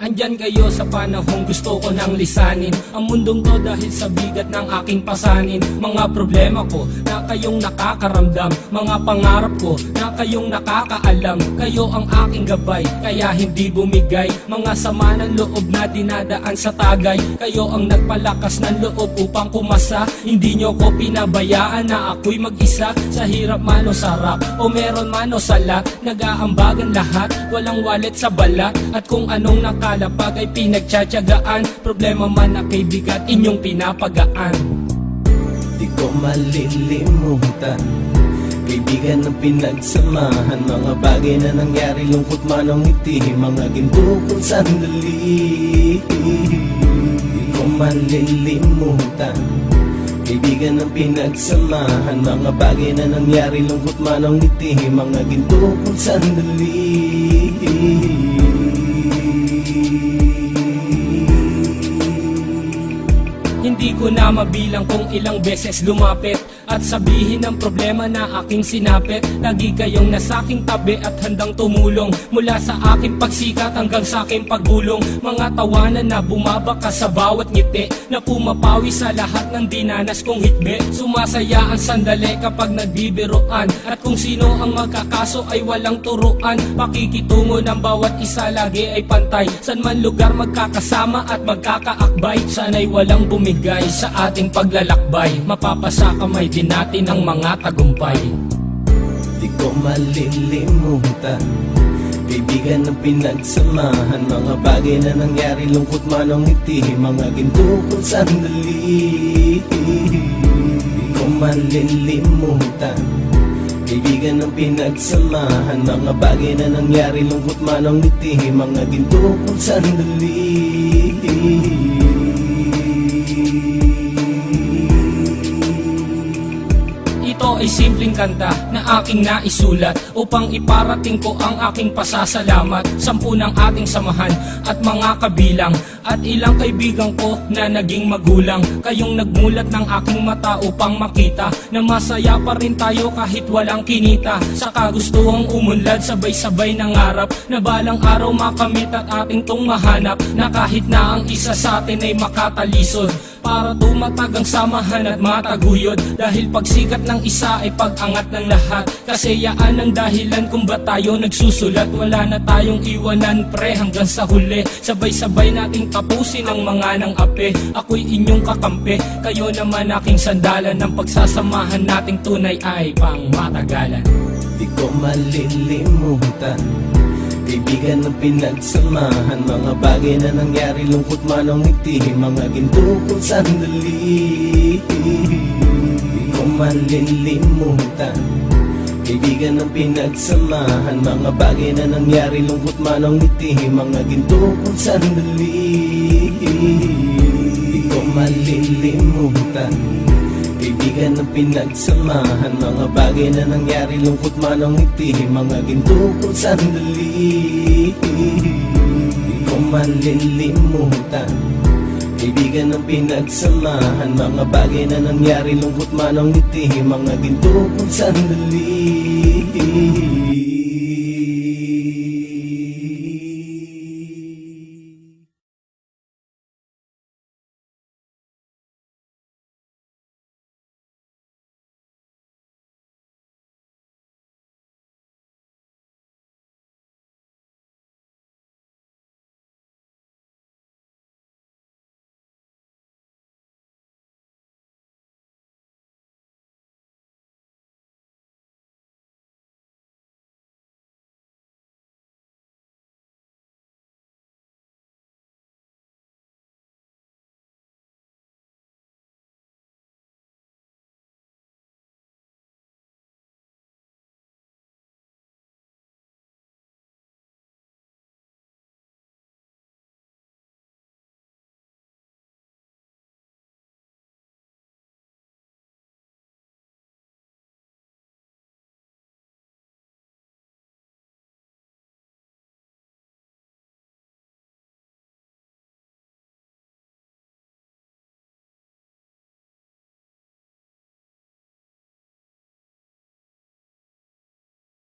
Andyan kayo sa panahong gusto ko nang lisanin ang mundong to dahil sa bigat ng aking pasanin. Mga problema ko na kayong nakakaramdam, mga pangarap ko na kayong nakakaalam. Kayo ang aking gabay, kaya hindi bumigay. Mga sama ng loob na dinadaan sa tagay. Kayo ang nagpalakas ng loob upang kumasa. Hindi nyo ko pinabayaan na ako'y mag-isa. Sa hirap man o sarap, o meron man o sala, nag-aambagan lahat, walang wallet sa balat. At kung anong nakalapag ay pinagtsatsagaan, problema man na kay bigat inyong pinapagaan. Di ko malilimutan, kaibigan ng pinagsamahan, mga bagay na nangyari, lungkot man ang ngiti, mga ginto kong sandali. Di ko malilimutan, kaibigan ng pinagsamahan, mga bagay na nangyari, lungkot man ang ngiti, mga ginto kong sandali. Hindi ko na mabilang kung ilang beses lumapit at sabihin ang problema na aking sinapit. Lagi kayong nasa aking tabi at handang tumulong, mula sa aking pagsikat hanggang sa aking paggulong. Mga tawanan na bumabaka sa bawat ngiti, na pumapawi sa lahat ng dinanas kong hitbe. Sumasaya ang sandali kapag nagbibiroan, at kung sino ang magkakaso ay walang turuan. Pakikitungo ng bawat isa lagi ay pantay, san man lugar magkakasama at magkakaakbay. Sana'y walang bumigay sa ating paglalakbay, mapapasa kamay din natin ang mga tagumpay. Di ko malilimutan, kaibigan ng pinagsamahan, mga bagay na nangyari, lungkot man ang ngiti, mga ginto kong sandali. Di ko malilimutan, kaibigan ng pinagsamahan, mga bagay na nangyari, lungkot man ang ngiti, mga ginto kong sandali. Ito ay simpleng kanta na aking naisulat upang iparating ko ang aking pasasalamat. 10 ng ating samahan at mga kabilang, at ilang kaibigan ko na naging magulang. Kayong nagmulat ng aking mata upang makita na masaya pa rin tayo kahit walang kinita. Sa kagustuhang umunlad, sabay-sabay nangarap na balang araw makamit at ating tong mahanap, na kahit na ang isa sa atin ay makatalisod, para tumatag ang samahan at mataguyod. Dahil pagsikat ng isa ay pag-angat ng lahat, kasayaan ang dahilan kung ba't tayo nagsusulat. Wala na tayong iwanan pre hanggang sa huli, sabay-sabay nating tapusin ang mga nang ape. Ako'y inyong kakampi, kayo naman aking sandalan, ng pagsasamahan nating tunay ay pang matagalan. Di ko malilimutan, kaibigan ng pinagsamahan, mga bagay na nangyari, lungkot man ang ngiti, mga ginto kong sandali. Di ko malilimutan, kaibigan ng pinagsamahan, mga bagay na nangyari, lungkot man ang ngiti, mga ginto kong sandali. Di ko malilimutan, kaibigan ng pinagsamahan, mga bagay na nangyari, lungkot man ang ngiti, mga ginto kong sandali. Di ko malilimutan, kaibigan ng pinagsamahan, mga bagay na nangyari, lungkot man ang ngiti, mga ginto kong sandali.